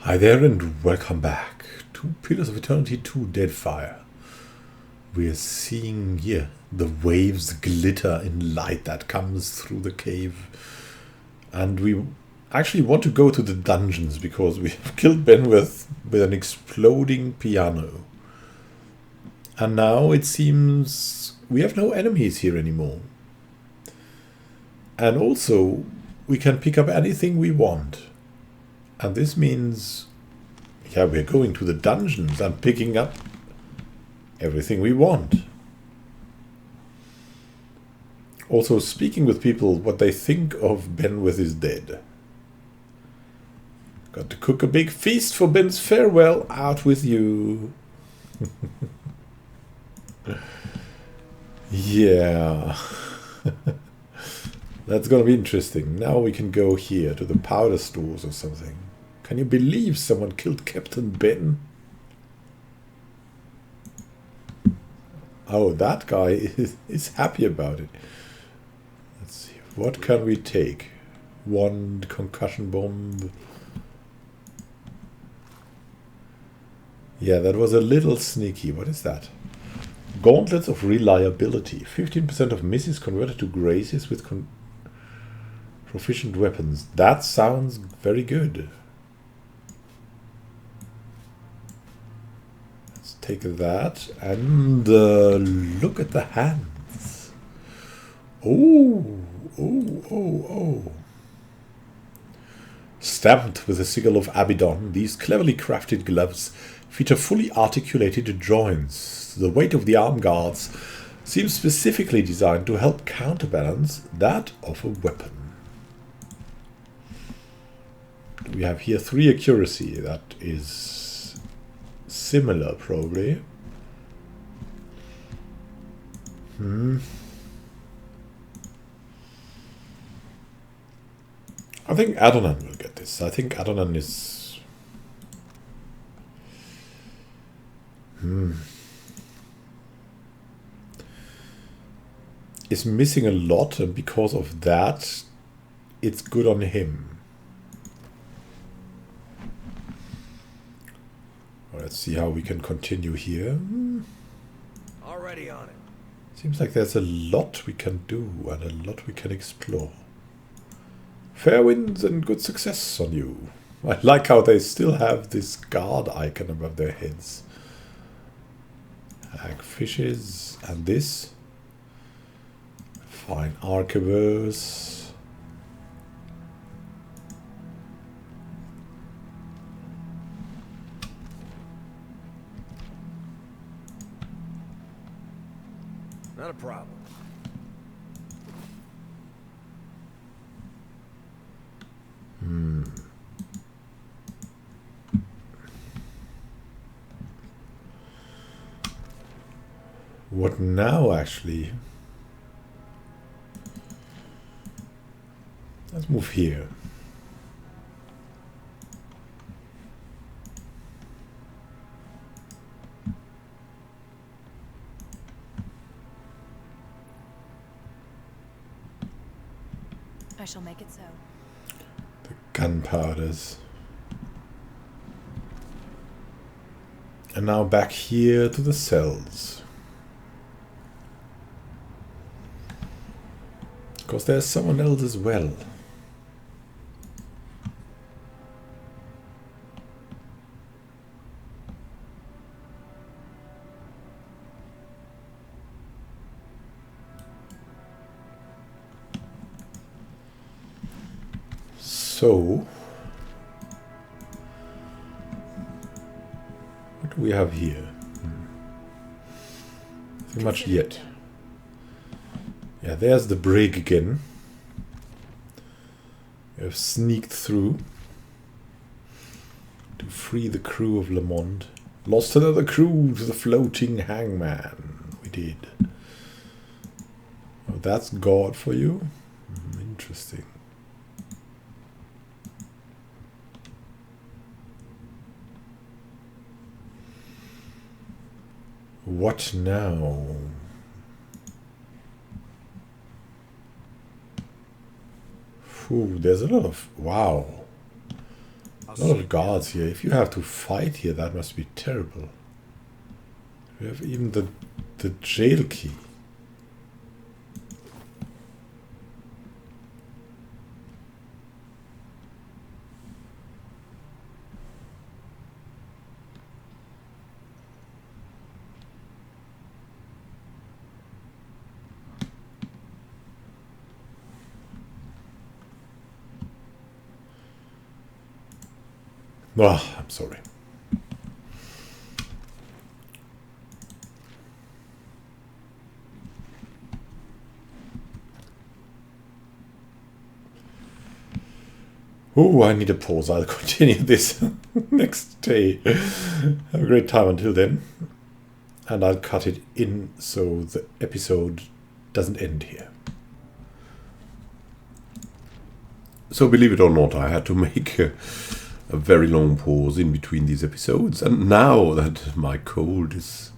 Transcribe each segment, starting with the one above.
Hi there and welcome back to Pillars of Eternity 2 Deadfire. We are seeing here the waves glitter in light that comes through the cave. And we actually want to go to the dungeons because we have killed Ben with an exploding piano. And now it seems we have no enemies here anymore. And also we can pick up anything we want. And this means, yeah, we're going to the dungeons and picking up everything we want. Also speaking with people what they think of Ben with his dead. Got to cook a big feast for Ben's farewell. Out with you. Yeah. That's gonna be interesting. Now we can go here to the powder stores or something. Can you believe someone killed Captain Ben? Oh, that guy is happy about it. Let's see. What can we take? One concussion bomb. Yeah, that was a little sneaky. What is that? Gauntlets of reliability. 15% of misses converted to graces with proficient weapons. That sounds very good. Let's take that and look at the hands. Oh. Stamped with the sigil of Abaddon, these cleverly crafted gloves feature fully articulated joints. The weight of the arm guards seems specifically designed to help counterbalance that of a weapon. We have here 3 accuracy. That is similar, probably. I think Adonan will get this. I think Adonan is... is missing a lot, and because of that, it's good on him. Let's see how we can continue here. Already on it. Seems like there's a lot we can do and a lot we can explore. Fair winds and good success on you. I like how they still have this guard icon above their heads. Hagfishes and this. Fine arquebus. Not a problem. What now, actually? Let's move here. I shall make it so. The gunpowders. And now back here to the cells. Because there's someone else as well. So, what do we have here? Nothing much yet. Yeah, there's the brig again. We have sneaked through to free the crew of Lamont. Lost another crew to the floating hangman. We did. Oh, that's God for you? Interesting. What now? Ooh, there's a lot of... Wow. I'll A lot of guards here. If you have to fight here, that must be terrible. We have even the jail key. Oh, I'm sorry. Oh, I need a pause. I'll continue this next day. Have a great time until then. And I'll cut it in so the episode doesn't end here. So believe it or not, I had to make a very long pause in between these episodes. And now that my cold is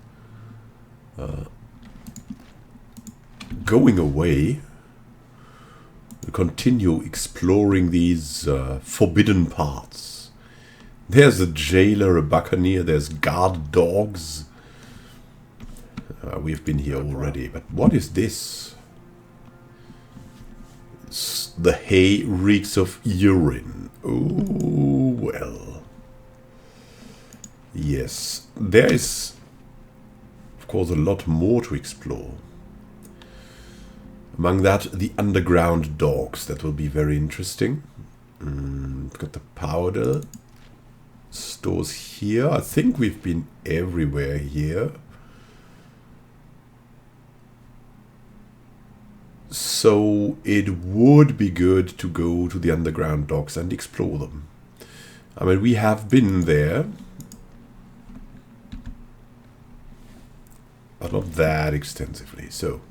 going away, we continue exploring these forbidden parts. There's a jailer, a buccaneer, there's guard dogs. We've been here already, but what is this? The hay reeks of urine. Oh, well. Yes, there is, of course, a lot more to explore. Among that, the underground dogs. That will be very interesting. Got the powder stores here. I think we've been everywhere here. So it would be good to go to the underground docks and explore them. I mean, we have been there, but not that extensively. So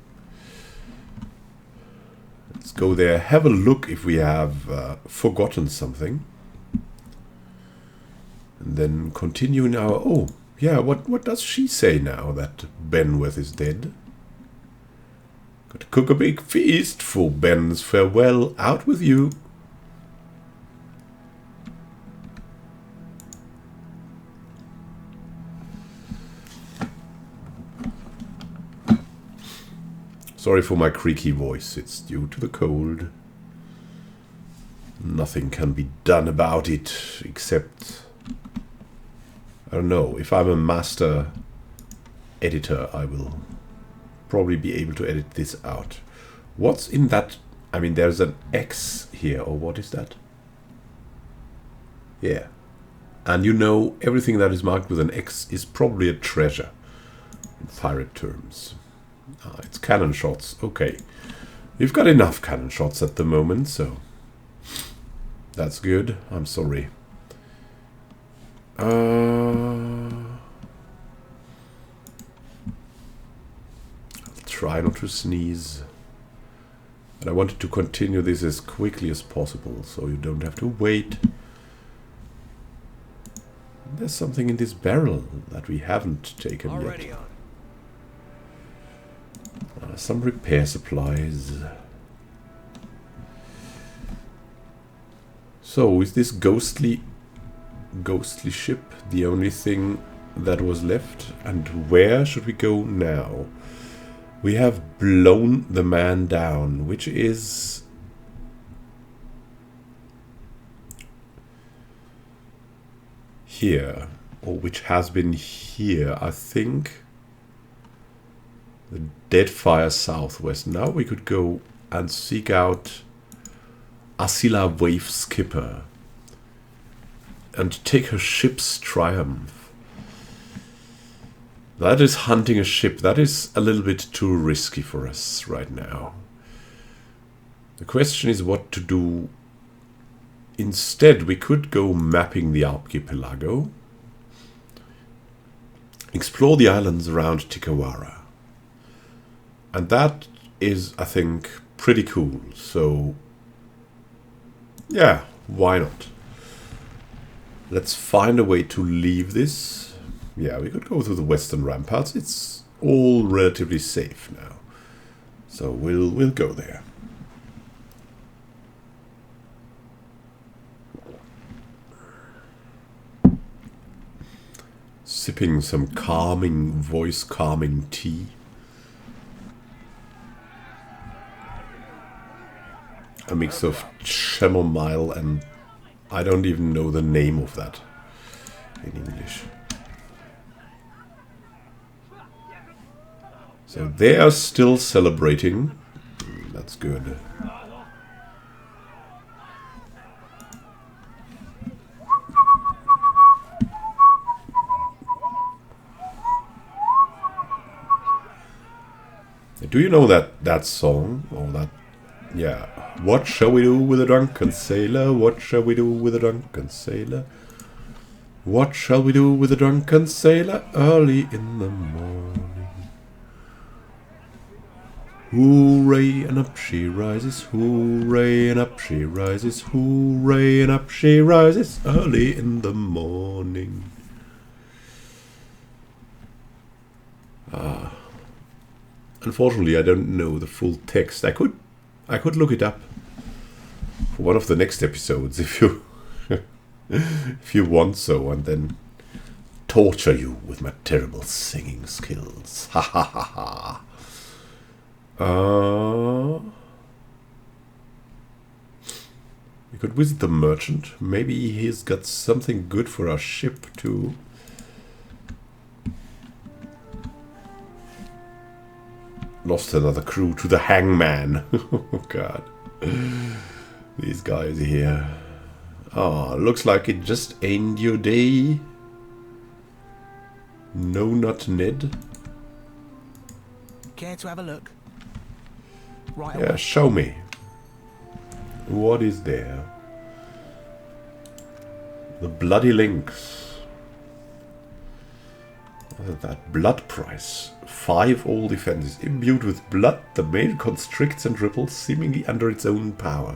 let's go there, have a look if we have forgotten something, and then continue in our... Oh, yeah, what does she say now that Benworth is dead? Got to cook a big feast for Ben's farewell. Out with you. Sorry for my creaky voice. It's due to the cold. Nothing can be done about it except... I don't know. If I'm a master editor, I will probably be able to edit this out. What's in that? I mean, there's an X here, or what is that? Yeah. And you know, everything that is marked with an X is probably a treasure in pirate terms. It's cannon shots. Okay. We've got enough cannon shots at the moment, so that's good. I'm sorry. Try not to sneeze. But I wanted to continue this as quickly as possible, so you don't have to wait. There's something in this barrel that we haven't taken yet. Some repair supplies. So, is this ghostly ship the only thing that was left? And where should we go now? We have blown the man down, which is... here, or which has been here, I think. The Deadfire southwest. Now we could go and seek out Diccila Wave Skipper and take her ship's triumph. That is hunting a ship. That is a little bit too risky for us right now. The question is what to do instead. We could go mapping the archipelago, explore the islands around Diccila. And that is, I think, pretty cool. So, yeah, why not? Let's find a way to leave this. Yeah, we could go through the western ramparts. It's all relatively safe now. So we'll go there. Sipping some calming, voice calming tea. A mix of chamomile and I don't even know the name of that in English. So they are still celebrating. That's good. Do you know that song? Or that... Yeah. What shall we do with a drunken sailor? What shall we do with a drunken sailor? What shall we do with a drunken sailor early in the morning? Hooray, and up she rises, hooray, and up she rises, hooray, and up she rises early in the morning. Unfortunately, I don't know the full text. I could look it up for one of the next episodes if you if you want so, and then torture you with my terrible singing skills. Ha ha ha ha. We could visit the merchant. Maybe he's got something good for our ship too. Lost another crew to the hangman. Oh god. These guys here. Ah, looks like it just ain't your day. No, not Ned. Care to have a look? Right Yeah, away. show me. What is there? The bloody links. What is that? Blood price. 5 all defenses. Imbued with blood, the mail constricts and ripples, seemingly under its own power.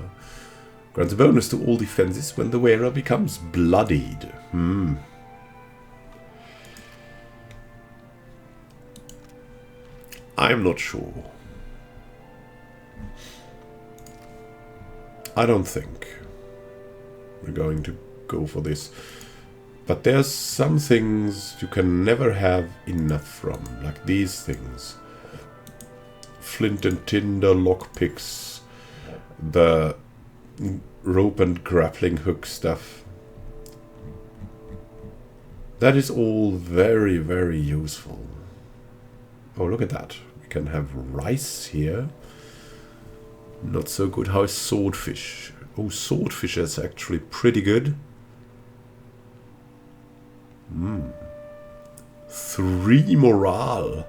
Grants a bonus to all defenses when the wearer becomes bloodied. I'm not sure. I don't think we're going to go for this. But there's some things you can never have enough from, like these things. Flint and tinder, lockpicks, the rope and grappling hook stuff. That is all very, very useful. Oh, look at that. We can have rice here. Not so good. How is swordfish? Oh, swordfish is actually pretty good. 3 morale.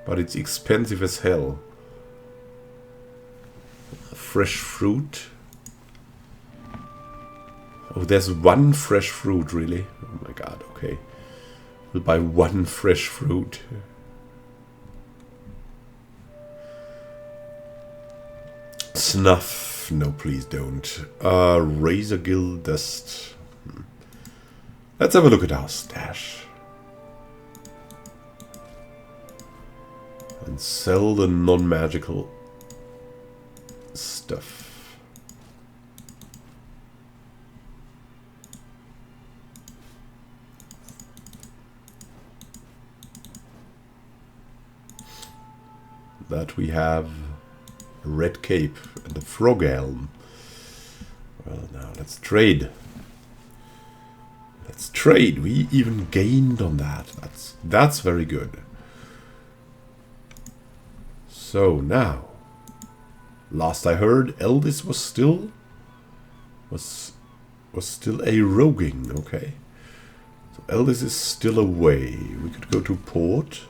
But it's expensive as hell. Fresh fruit. Oh, there's 1 fresh fruit, really? Oh my god, okay. We'll buy 1 fresh fruit. Snuff. No, please don't. Razor gill dust. Let's have a look at our stash. And sell the non-magical stuff. That we have a red cape and a frog helm. Well, now let's trade. Let's trade. We even gained on that. That's very good. So now, last I heard, Eldis was still a roguing. Okay, so Eldis is still away. We could go to port.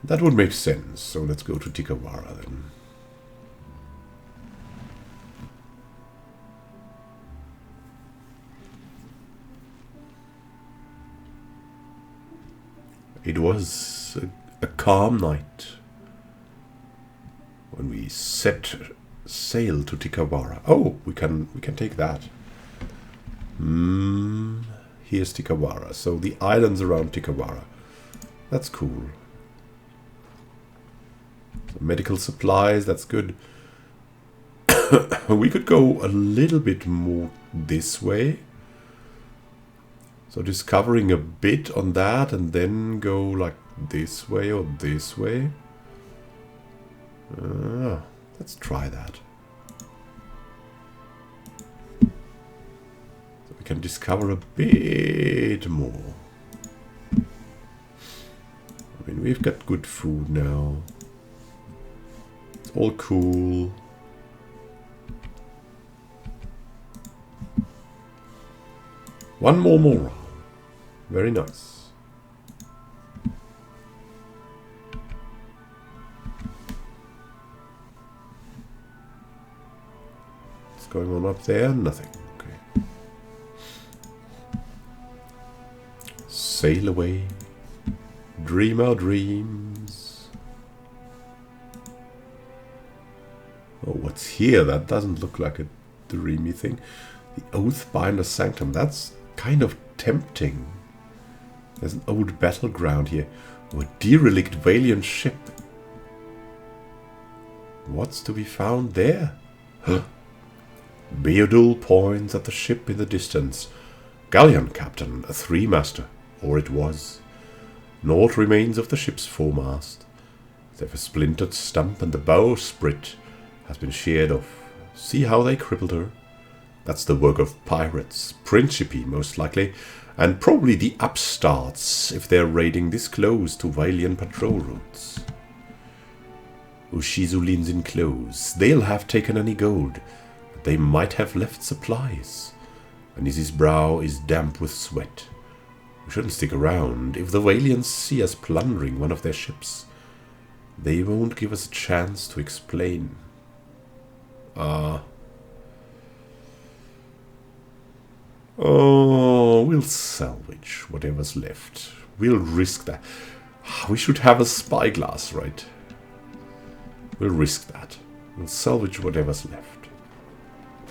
That would make sense. So let's go to Diccila then. It was a calm night when we set sail to Diccila. Oh, we can take that. Here's Diccila. So the islands around Diccila. That's cool. So medical supplies. That's good. We could go a little bit more this way. So discovering a bit on that and then go like this way or this way. Let's try that. So we can discover a bit more. I mean, we've got good food now. It's all cool. One more morale. Very nice. What's going on up there? Nothing. Okay. Sail away. Dream our dreams. Oh, what's here? That doesn't look like a dreamy thing. The Oathbinder Sanctum. That's kind of tempting. There's an old battleground here. Oh, a derelict Valiant ship. What's to be found there? Huh? Beodul points at the ship in the distance. Galleon captain, a three-master, or it was. Naught remains of the ship's foremast. They've a splintered stump and the bowsprit has been sheared off. See how they crippled her? That's the work of pirates, Principi most likely, and probably the upstarts if they're raiding this close to Valian patrol routes. Ushizu leans in close. They'll have taken any gold, but they might have left supplies. Anisi's brow is damp with sweat. We shouldn't stick around. If the Valians see us plundering one of their ships, they won't give us a chance to explain. Oh, we'll salvage whatever's left. We'll risk that. We should have a spyglass, right? We'll risk that. We'll salvage whatever's left.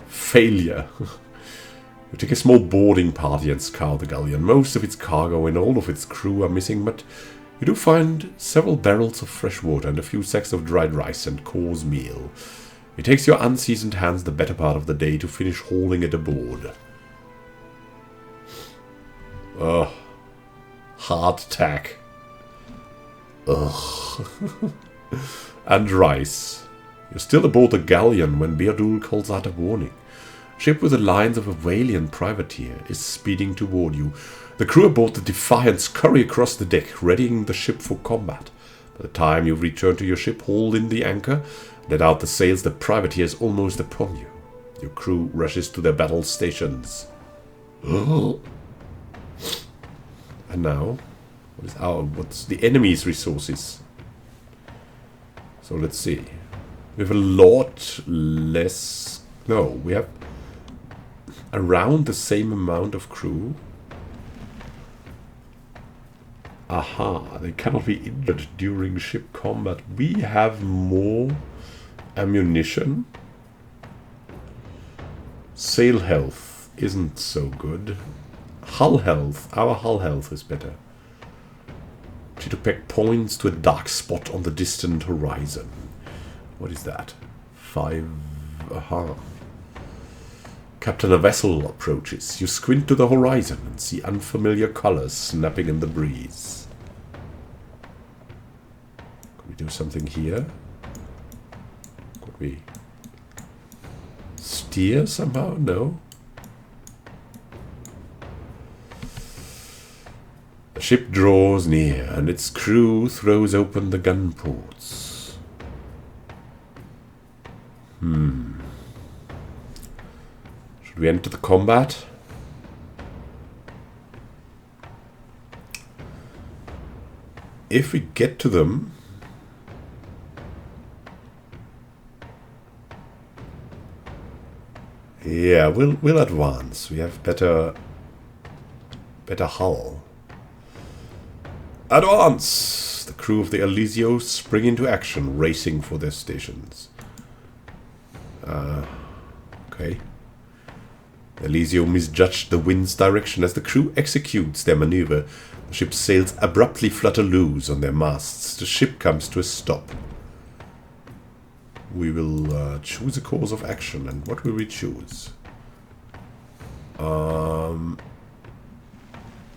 Failure. We take a small boarding party and scour the galleon. Most of its cargo and all of its crew are missing, but you do find several barrels of fresh water and a few sacks of dried rice and coarse meal. It takes your unseasoned hands the better part of the day to finish hauling it aboard. Ugh. Hardtack. Ugh. And rice. You're still aboard the galleon when Beodul calls out a warning. Ship with the lines of a Valian privateer is speeding toward you. The crew aboard the Defiance scurry across the deck, readying the ship for combat. By the time you return to your ship, haul in the anchor, let out the sails, the privateer is almost upon you. Your crew rushes to their battle stations. And now, what's the enemy's resources? So let's see. We have a lot less. No, we have around the same amount of crew. Aha, they cannot be injured during ship combat. We have more ammunition. Sail health isn't so good. Hull health, our hull health is better. To peg points to a dark spot on the distant horizon. What is that? 5. Aha. Captain, a vessel approaches. You squint to the horizon and see unfamiliar colors snapping in the breeze. Could we do something here? Could we steer somehow? No. The ship draws near and its crew throws open the gun ports. Should we enter the combat? If we get to them, yeah, we'll advance. We have better hull. Advance! The crew of the Elysios spring into action, racing for their stations. Okay. Elisio misjudged the wind's direction as the crew executes their maneuver. The ship's sails abruptly flutter loose on their masts. The ship comes to a stop. We will choose a course of action. And what will we choose?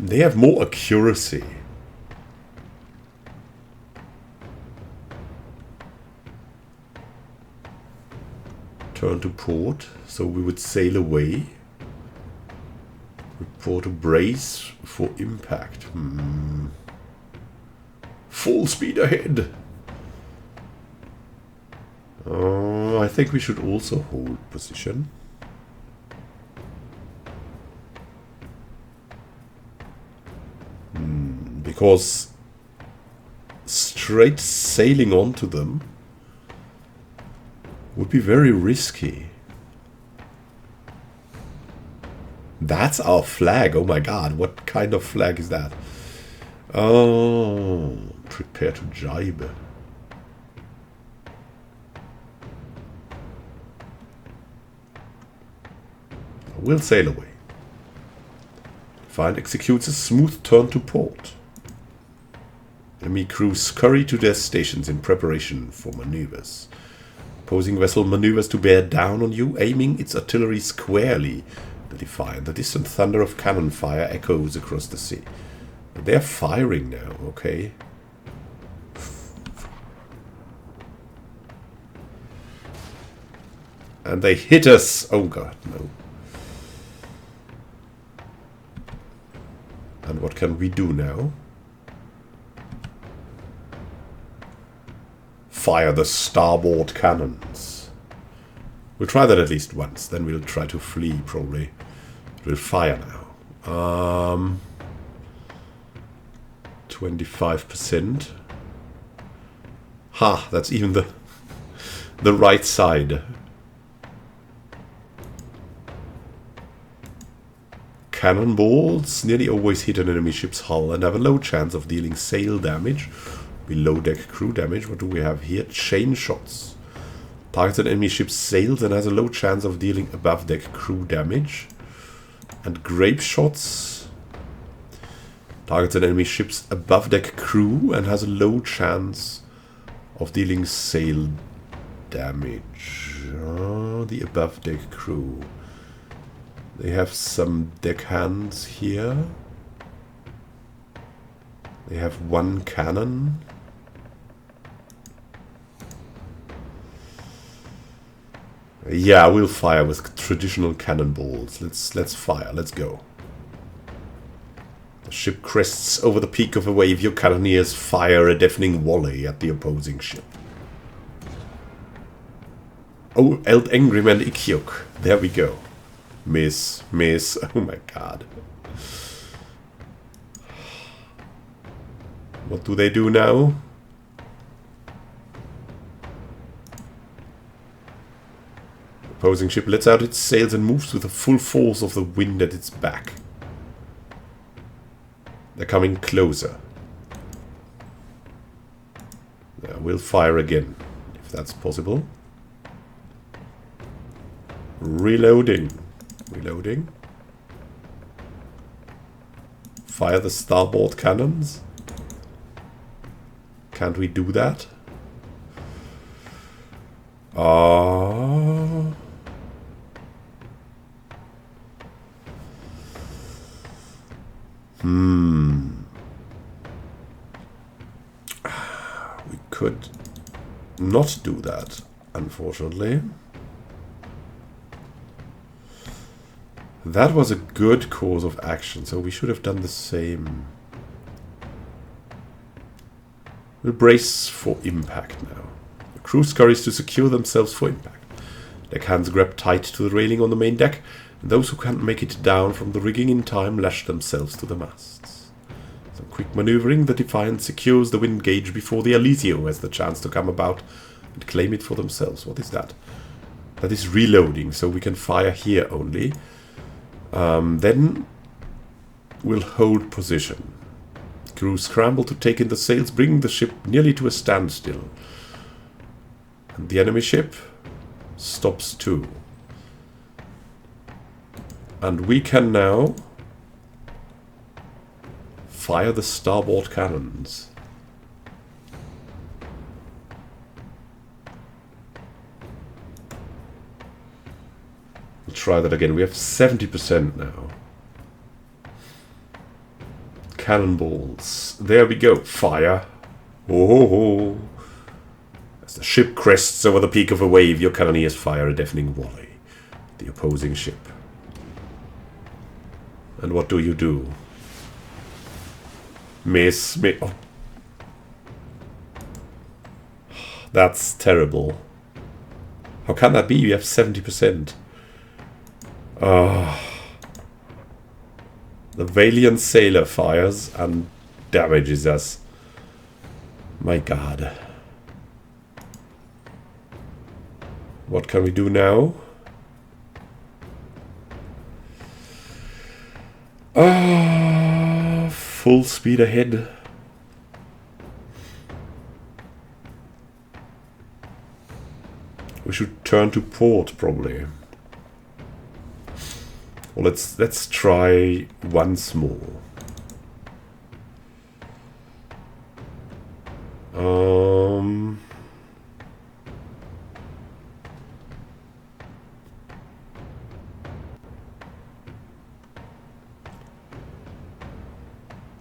They have more accuracy. Turn to port, so we would sail away. Report a brace for impact. Full speed ahead. I think we should also hold position. Because straight sailing onto them would be very risky. That's our flag. Oh my god, what kind of flag is that? Oh, prepare to jibe. We'll sail away. Find executes a smooth turn to port. Enemy crews scurry to their stations in preparation for maneuvers. Opposing vessel maneuvers to bear down on you, aiming its artillery squarely. The Defiant. The distant thunder of cannon fire echoes across the sea. They're firing now, okay. And they hit us! Oh god, no. And what can we do now? Fire the starboard cannons. We'll try that at least once. Then we'll try to flee, probably. We'll fire now. 25%. Ha! That's even the right side. Cannonballs nearly always hit an enemy ship's hull and have a low chance of dealing sail damage. Below deck crew damage. What do we have here? Chain shots. Targets an enemy ship's sails and has a low chance of dealing above deck crew damage. And grape shots. Targets an enemy ship's above deck crew and has a low chance of dealing sail damage. The above deck crew. They have some deckhands here. They have one cannon. Yeah, we'll fire with traditional cannonballs. Let's fire. Let's go. The ship crests over the peak of a wave. Your cannoneers fire a deafening volley at the opposing ship. Oh, Eld Angryman Ikyok. There we go. Miss. Oh my god. What do they do now? Opposing ship lets out its sails and moves with the full force of the wind at its back. They're coming closer. Yeah, we'll fire again, if that's possible. Reloading. Reloading. Fire the starboard cannons. Can't we do that? We could not do that, unfortunately. That was a good course of action, so we should have done the same. We'll brace for impact now. The crew scurries to secure themselves for impact. Deckhands grab tight to the railing on the main deck, and those who can't make it down from the rigging in time lash themselves to the masts. Some quick maneuvering, the Defiant secures the wind gauge before the Alizio has the chance to come about and claim it for themselves. What is that? That is reloading, so we can fire here only. Then we'll hold position. Crew scramble to take in the sails, bringing the ship nearly to a standstill. And the enemy ship stops too. And we can now fire the starboard cannons. We'll try that again. We have 70% now. cannonballs. There we go. Fire. Oh. As the ship crests over the peak of a wave, your cannoneers fire a deafening volley at the opposing ship. And what do you do? Miss me. Oh. That's terrible. How can that be? We have 70%. The valiant sailor fires and damages us. My god. What can we do now? Full speed ahead. We should turn to port, probably. Well, let's try once more.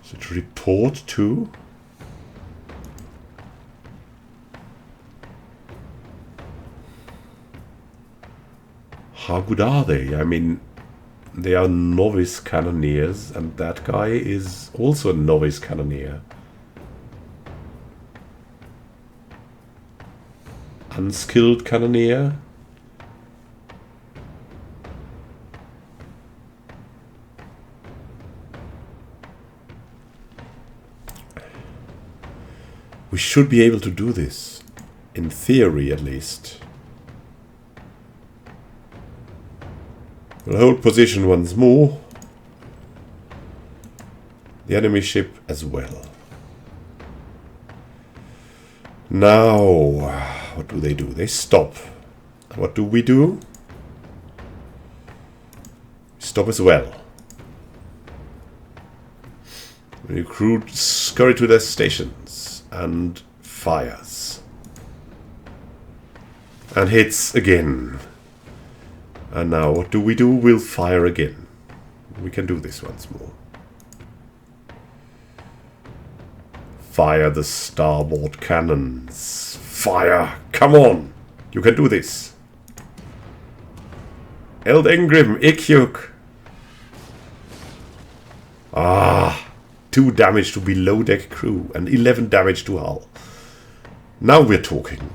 So to report to. How good are they? I mean, they are novice cannoneers, and that guy is also a novice cannoneer. Unskilled cannoneer. We should be able to do this, in theory at least. We'll hold position once more. The enemy ship as well. Now, what do? They stop. What do? Stop as well. The crew scurry to their stations and fires. And hits again. And now what do? We'll fire again. We can do this once more. Fire the starboard cannons. Fire! Come on! You can do this. Eld Engrim, Ikjuk. 2 damage to below deck crew and 11 damage to hull. Now we're talking.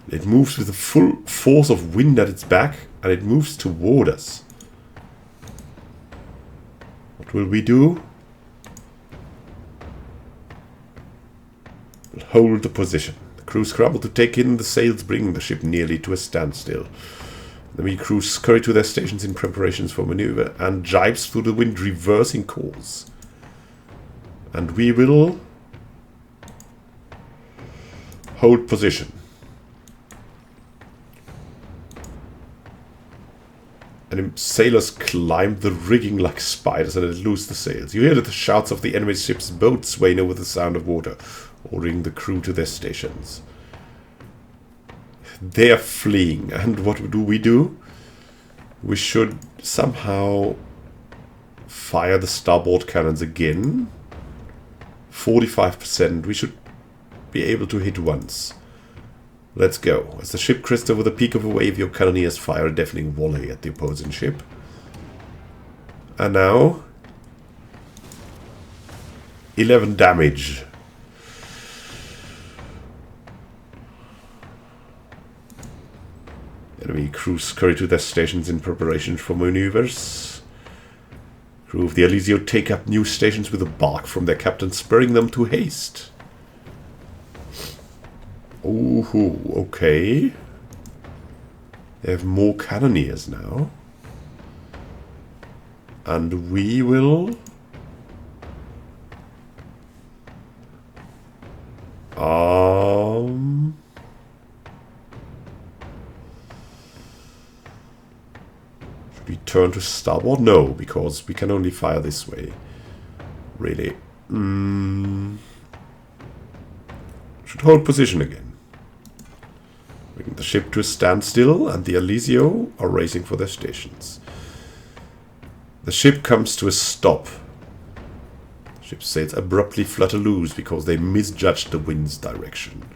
It moves with the full force of wind at its back, and it moves toward us. What will we do? We'll hold the position. The crew scramble to take in the sails, bringing the ship nearly to a standstill. The main crew scurry to their stations in preparations for maneuver, and jibes through the wind, reversing course. And we will hold position. And sailors climb the rigging like spiders and let loose the sails. You hear the shouts of the enemy ship's boats swaying over the sound of water, ordering the crew to their stations. They are fleeing, and what do? We should somehow fire the starboard cannons again. 45%. We should be able to hit once. Let's go. As the ship crests over the peak of a wave, your cannoneers fire a deafening volley at the opposing ship. And now 11 damage. Enemy crew scurry to their stations in preparation for maneuvers. Crew of the Elysio take up new stations with a bark from their captain, spurring them to haste. Ooh, okay. They have more cannoneers now. And we will... Should we turn to starboard? No, because we can only fire this way. Really. Should hold position again. We Bring the ship to a standstill, and the Alizio are racing for their stations. The ship comes to a stop. The ship's sails abruptly flutter loose because they misjudged the wind's direction.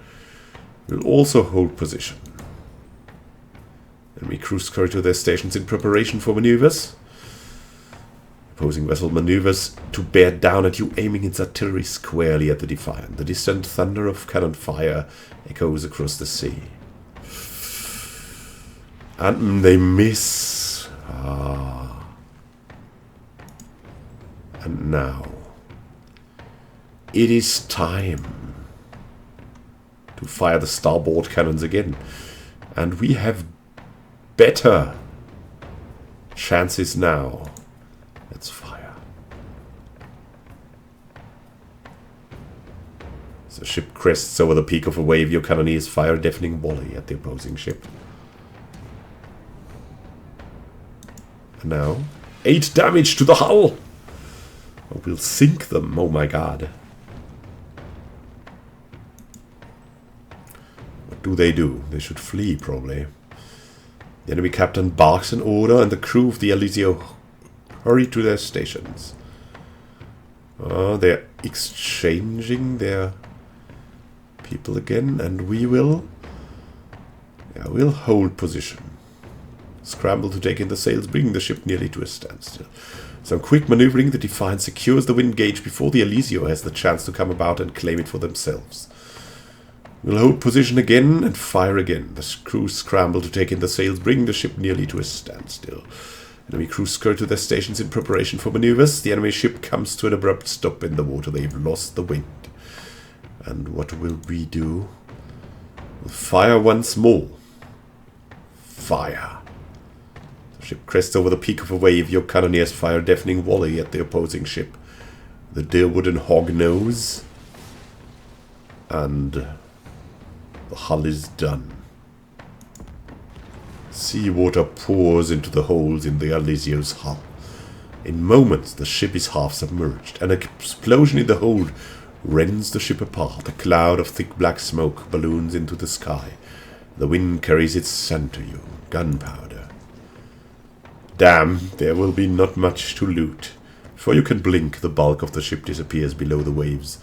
We'll also hold position. Enemy crews scurry to their stations in preparation for maneuvers. Opposing vessel maneuvers to bear down at you, aiming its artillery squarely at the Defiant. The distant thunder of cannon fire echoes across the sea. And they miss. And now it is time to fire the starboard cannons again. And we have better chances now. Let's fire. As the ship crests over the peak of a wave, your cannoneers fire a deafening volley at the opposing ship. And now, 8 damage to the hull! Oh, we'll sink them, oh my god. What do? They should flee, probably. The enemy captain barks an order, and the crew of the Alizio hurry to their stations. They're exchanging their people again, and we will... Yeah, we'll hold position. Scramble to take in the sails, bringing the ship nearly to a standstill. Some quick maneuvering, the Defiant secures the wind gauge before the Alizio has the chance to come about and claim it for themselves. We'll hold position again and fire again. The crews scramble to take in the sails, bringing the ship nearly to a standstill. Enemy crews scurry to their stations in preparation for maneuvers. The enemy ship comes to an abrupt stop in the water. They've lost the wind. And what will we do? We'll fire once more. Fire. The ship crests over the peak of a wave. Your cannoneers fire a deafening volley at the opposing ship. The dear wooden hog nose. And the hull is done. Seawater pours into the holes in the Alizio's hull. In moments, the ship is half submerged. An explosion in the hold rends the ship apart. A cloud of thick black smoke balloons into the sky. The wind carries its scent to you. Gunpowder. Damn, there will be not much to loot. Before you can blink, the bulk of the ship disappears below the waves.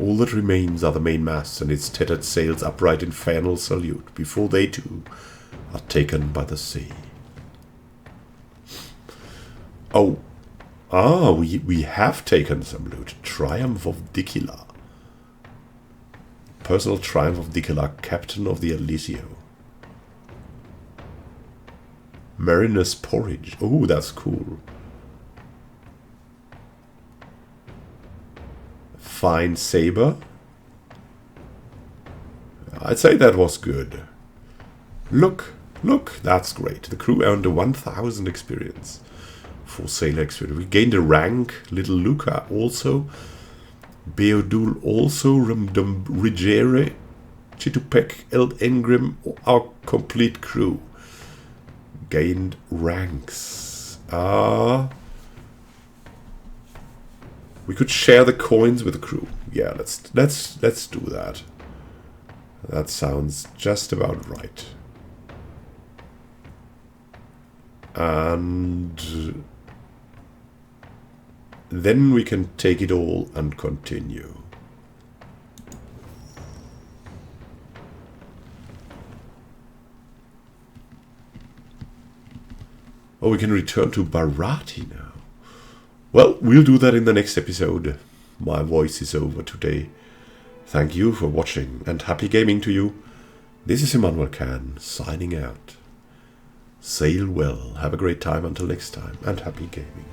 All that remains are the main mast and its tattered sails upright in final salute, before they too are taken by the sea. Oh, we have taken some loot. Triumph of Diccila. Personal triumph of Diccila, captain of the Alizio. Mariner's porridge. Oh, that's cool. Fine saber. I'd say that was good. Look, that's great. The crew earned a 1000 experience. 4 sailor experience. We gained a rank. Little Luca also. Beodul also. Rigere. Chitupek. Eld Engrim. Our complete crew gained ranks. We could share the coins with the crew. Yeah, let's do that. That sounds just about right. And then we can take it all and continue. Oh, we can return to Barati now. Well, we'll do that in the next episode. My voice is over today. Thank you for watching, and happy gaming to you. This is Immanuel signing out. Sail well, have a great time until next time, and happy gaming.